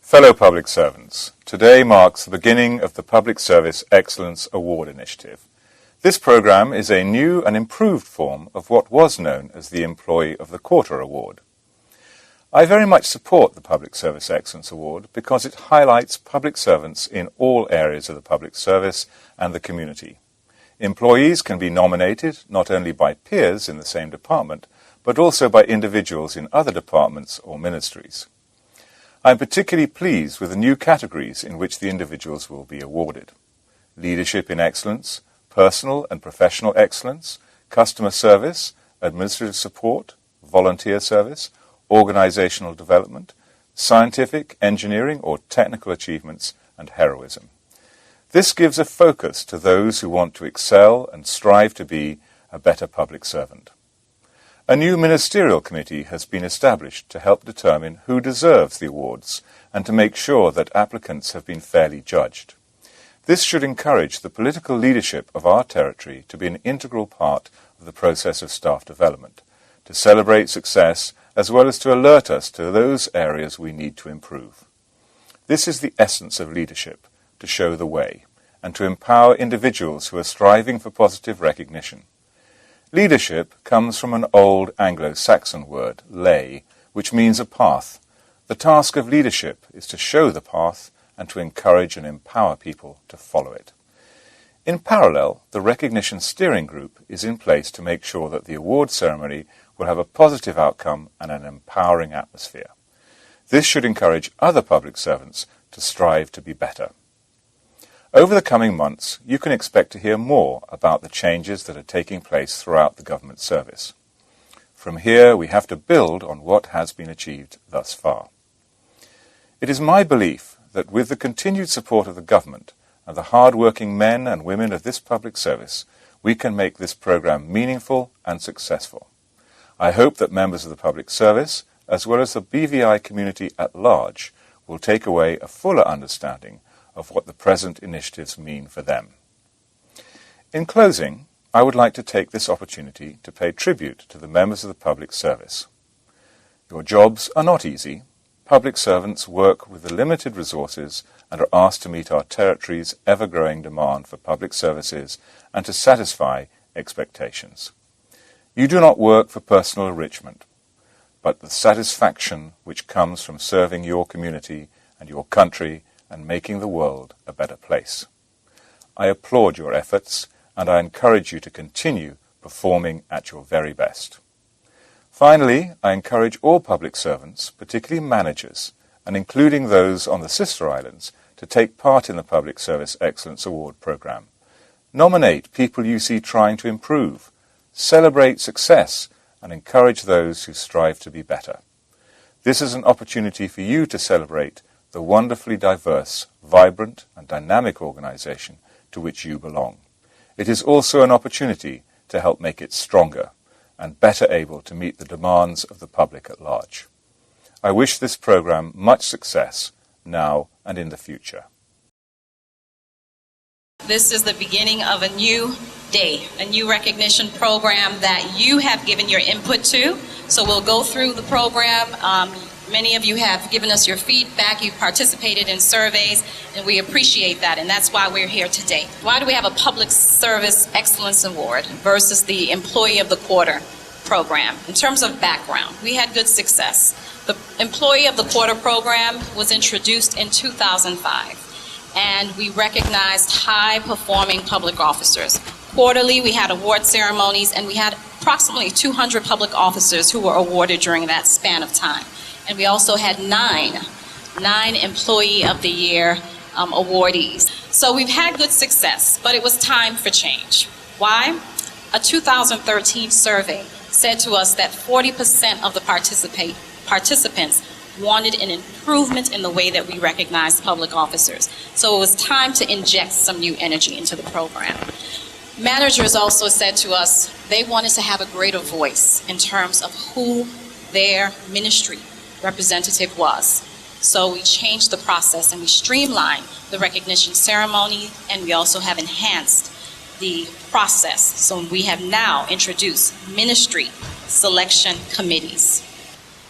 Fellow public servants, today marks the beginning of the Public Service Excellence Award Initiative. This program is a new and improved form of what was known as the Employee of the Quarter Award. I very much support the Public Service Excellence Award because it highlights public servants in all areas of the public service and the community. Employees can be nominated not only by peers in the same department, but also by individuals in other departments or ministries. I am particularly pleased with the new categories in which the individuals will be awarded: leadership in excellence, personal and professional excellence, customer service, administrative support, volunteer service, organizational development, scientific, engineering or technical achievements, and heroism. This gives a focus to those who want to excel and strive to be a better public servant. A new ministerial committee has been established to help determine who deserves the awards and to make sure that applicants have been fairly judged. This should encourage the political leadership of our territory to be an integral part of the process of staff development, to celebrate success as well as to alert us to those areas we need to improve. This is the essence of leadership, to show the way, and to empower individuals who are striving for positive recognition. Leadership comes from an old Anglo-Saxon word, lay, which means a path. The task of leadership is to show the path and to encourage and empower people to follow it. In parallel, the Recognition Steering Group is in place to make sure that the award ceremony will have a positive outcome and an empowering atmosphere. This should encourage other public servants to strive to be better. Over the coming months, you can expect to hear more about the changes that are taking place throughout the government service. From here, we have to build on what has been achieved thus far. It is my belief that with the continued support of the government and the hard-working men and women of this public service, we can make this program meaningful and successful. I hope that members of the public service, as well as the BVI community at large, will take away a fuller understanding of what the present initiatives mean for them. In closing, I would like to take this opportunity to pay tribute to the members of the public service. Your jobs are not easy. Public servants work with the limited resources and are asked to meet our territory's ever-growing demand for public services and to satisfy expectations. You do not work for personal enrichment, but the satisfaction which comes from serving your community and your country and making the world a better place. I applaud your efforts, and I encourage you to continue performing at your very best. Finally, I encourage all public servants, particularly managers, and including those on the sister islands, to take part in the Public Service Excellence Award Programme. Nominate people you see trying to improve, celebrate success, and encourage those who strive to be better. This is an opportunity for you to celebrate the wonderfully diverse, vibrant, and dynamic organization to which you belong. It is also an opportunity to help make it stronger and better able to meet the demands of the public at large. I wish this program much success now and in the future. This is the beginning of a new day, a new recognition program that you have given your input to. So we'll go through the program. Many of you have given us your feedback, you've participated in surveys, and we appreciate that, and that's why we're here today. Why do we have a Public Service Excellence Award versus the Employee of the Quarter program? In terms of background, we had good success. The Employee of the Quarter program was introduced in 2005, and we recognized high-performing public officers. Quarterly, we had award ceremonies, and we had approximately 200 public officers who were awarded during that span of time. And we also had nine Employee of the Year awardees. So we've had good success, but it was time for change. Why? A 2013 survey said to us that 40% of the participants wanted an improvement in the way that we recognize public officers. So it was time to inject some new energy into the program. Managers also said to us they wanted to have a greater voice in terms of who their ministry representative was. So we changed the process and we streamlined the recognition ceremony, and we also have enhanced the process. So we have now introduced ministry selection committees.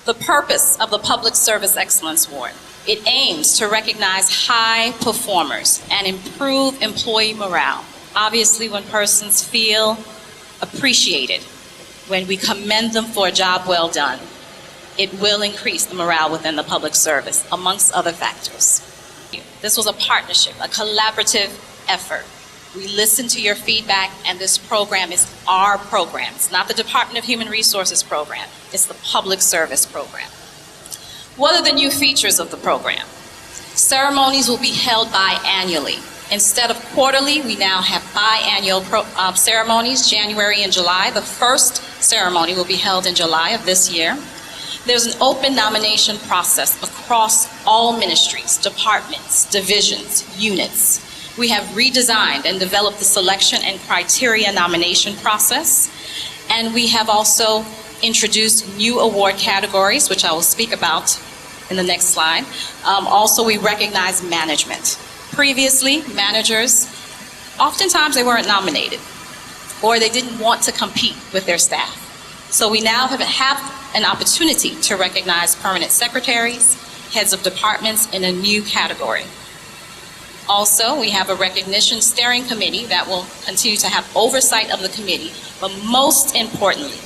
The purpose of the Public Service Excellence Award, it aims to recognize high performers and improve employee morale. Obviously, when persons feel appreciated, when we commend them for a job well done, it will increase the morale within the public service, amongst other factors. This was a partnership, a collaborative effort. We listened to your feedback, and this program is our program. It's not the Department of Human Resources program. It's the Public Service program. What are the new features of the program? Ceremonies will be held biannually. Instead of quarterly, we now have biannual ceremonies, January and July. The first ceremony will be held in July of this year. There's an open nomination process across all ministries, departments, divisions, units. We have redesigned and developed the selection and criteria nomination process, and we have also introduced new award categories, which I will speak about in the next slide. Also, we recognize management. Previously, managers, oftentimes they weren't nominated, or they didn't want to compete with their staff. So we now have an opportunity to recognize permanent secretaries, heads of departments in a new category. Also, we have a recognition steering committee that will continue to have oversight of the committee, but most importantly,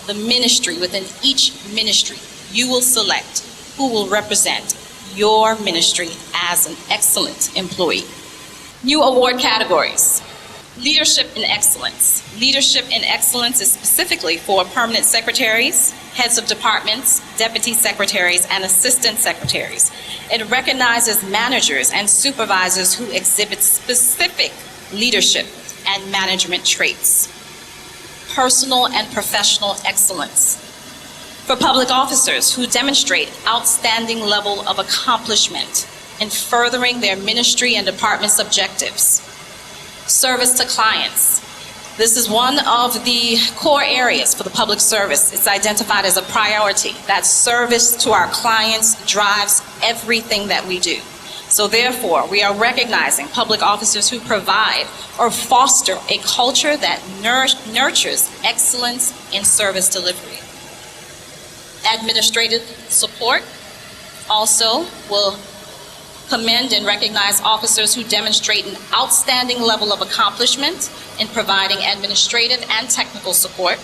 the ministry, within each ministry, you will select who will represent your ministry as an excellent employee. New award categories. Leadership in Excellence. Leadership in Excellence is specifically for permanent secretaries, heads of departments, deputy secretaries, and assistant secretaries. It recognizes managers and supervisors who exhibit specific leadership and management traits. Personal and professional excellence. For public officers who demonstrate outstanding level of accomplishment in furthering their ministry and department's objectives. Service to clients. This is one of the core areas for the public service. It's identified as a priority. That service to our clients drives everything that we do. So therefore, we are recognizing public officers who provide or foster a culture that nurtures excellence in service delivery. Administrative support also will commend and recognize officers who demonstrate an outstanding level of accomplishment in providing administrative and technical support.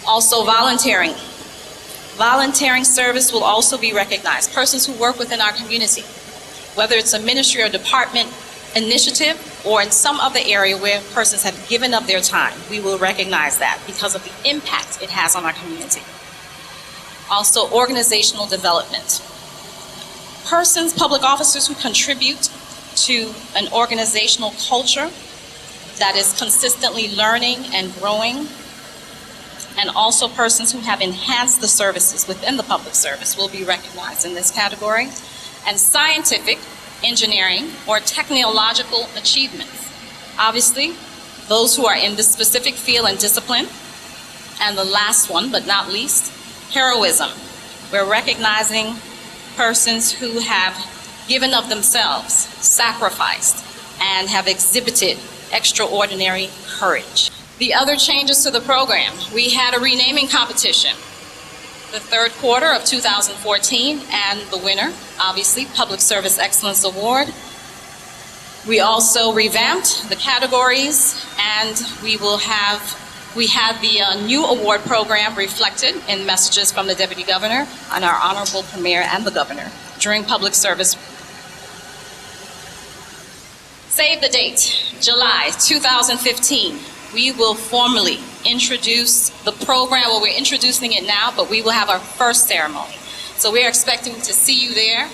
Also, volunteering. Volunteering service will also be recognized. Persons who work within our community, whether it's a ministry or department initiative or in some other area where persons have given up their time, we will recognize that because of the impact it has on our community. Also, organizational development. Persons, public officers who contribute to an organizational culture that is consistently learning and growing, and also persons who have enhanced the services within the public service will be recognized in this category. And scientific, engineering, or technological achievements. Obviously, those who are in this specific field and discipline. And the last one, but not least, heroism. We're recognizing persons who have given of themselves, sacrificed, and have exhibited extraordinary courage. The other changes to the program, we had a renaming competition the third quarter of 2014, and the winner, obviously, Public Service Excellence Award. We also revamped the categories, and we had the new award program reflected in messages from the Deputy Governor and our Honorable Premier and the Governor during public service. Save the date, July 2015. We will formally introduce the program. Well, we're introducing it now, but we will have our first ceremony. So we're expecting to see you there,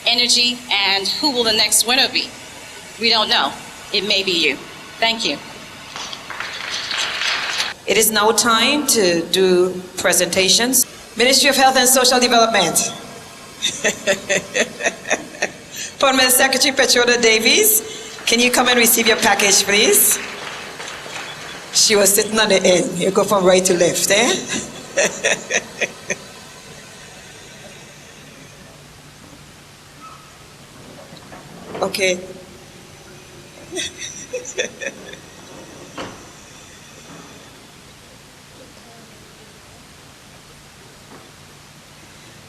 energy, and who will the next winner be? We don't know. It may be you. Thank you. It is now time to do presentations. Ministry of Health and Social Development. Permanent Secretary Petroda Davies, can you come and receive your package, please? She was sitting on the end. You go from right to left, eh? Okay.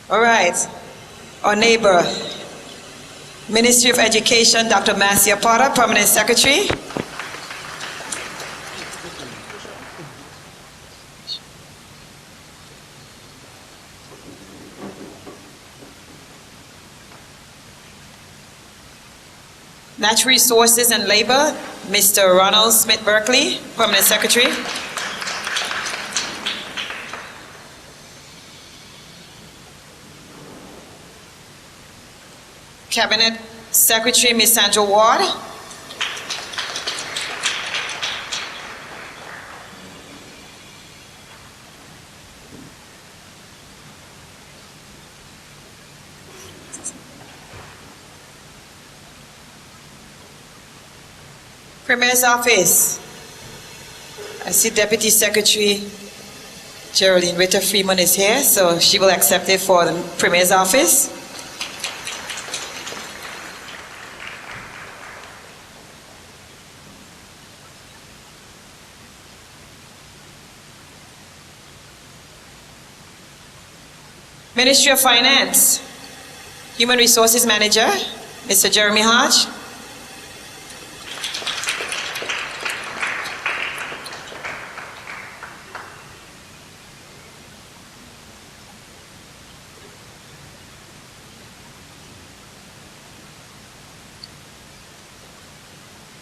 All right. Our neighbor, Ministry of Education, Dr. Marcia Potter, Permanent Secretary. Natural Resources and Labor, Mr. Ronald Smith Berkeley, Permanent Secretary. Cabinet Secretary, Ms. Sandra Ward. Premier's Office. I see Deputy Secretary Geraldine Ritter Freeman is here, so she will accept it for the Premier's Office. Ministry of Finance, Human Resources Manager, Mr. Jeremy Hodge.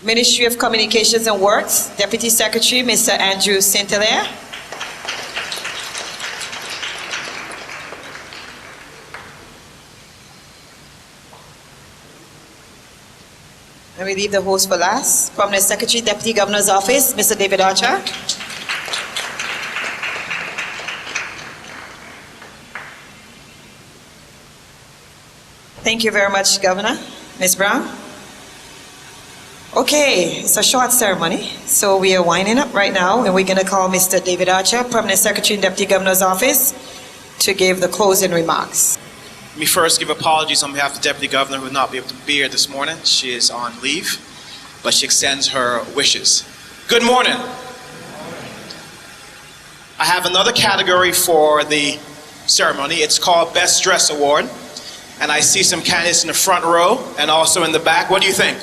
Ministry of Communications and Works, Deputy Secretary, Mr. Andrew Saint-Hilaire. And we leave the host for last. Permanent Secretary, Deputy Governor's Office, Mr. David Archer. Thank you very much, Governor. Ms. Brown. Okay, it's a short ceremony, so we are winding up right now, and we're going to call Mr. David Archer, Permanent Secretary and Deputy Governor's Office, to give the closing remarks. Let me first give apologies on behalf of the Deputy Governor who will not be able to be here this morning. She is on leave, but she extends her wishes. Good morning. I have another category for the ceremony. It's called Best Dress Award, and I see some candidates in the front row and also in the back. What do you think?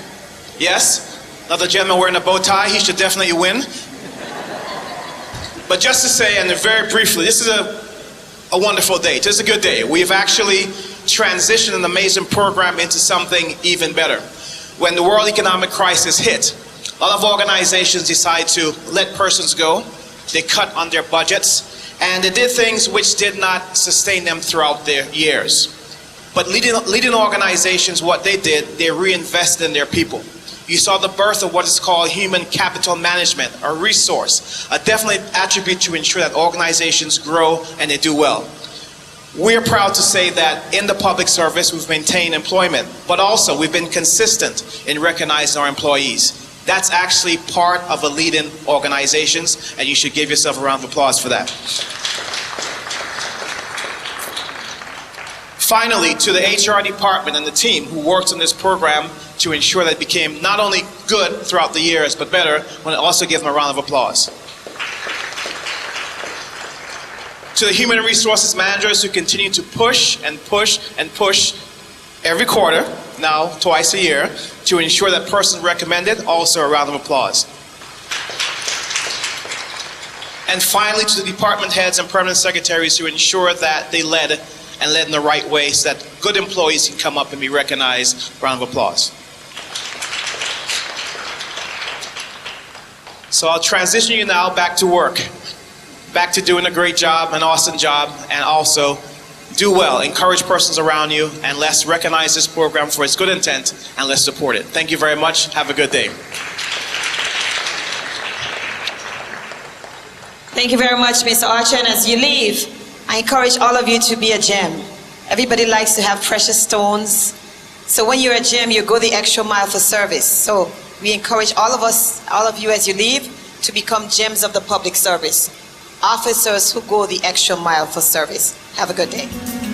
Yes? Another gentleman wearing a bow tie, he should definitely win. But just to say, and very briefly, this is a wonderful day. This is a good day. We have actually transitioned an amazing program into something even better. When the world economic crisis hit, a lot of organizations decided to let persons go. They cut on their budgets, and they did things which did not sustain them throughout their years. But leading organizations, what they did, they reinvested in their people. You saw the birth of what is called human capital management, a resource, a definite attribute to ensure that organizations grow and they do well. We're proud to say that in the public service we've maintained employment, but also we've been consistent in recognizing our employees. That's actually part of a leading organizations, and you should give yourself a round of applause for that. Finally, to the HR department and the team who worked on this program to ensure that it became not only good throughout the years, but better, I want to also give them a round of applause. To the human resources managers who continue to push and push and push every quarter, now twice a year, to ensure that person recommended, also a round of applause. And finally, to the department heads and permanent secretaries who ensure that they led in the right way so that good employees can come up and be recognized. Round of applause. So I'll transition you now back to work, back to doing a great job, an awesome job, and also do well. Encourage persons around you, and let's recognize this program for its good intent, and let's support it. Thank you very much. Have a good day. Thank you very much, Mr. Archer. And as you leave, I encourage all of you to be a gem. Everybody likes to have precious stones. So when you're a gem, you go the extra mile for service. So we encourage all of us, all of you as you leave, to become gems of the public service. officers who go the extra mile for service. Have a good day.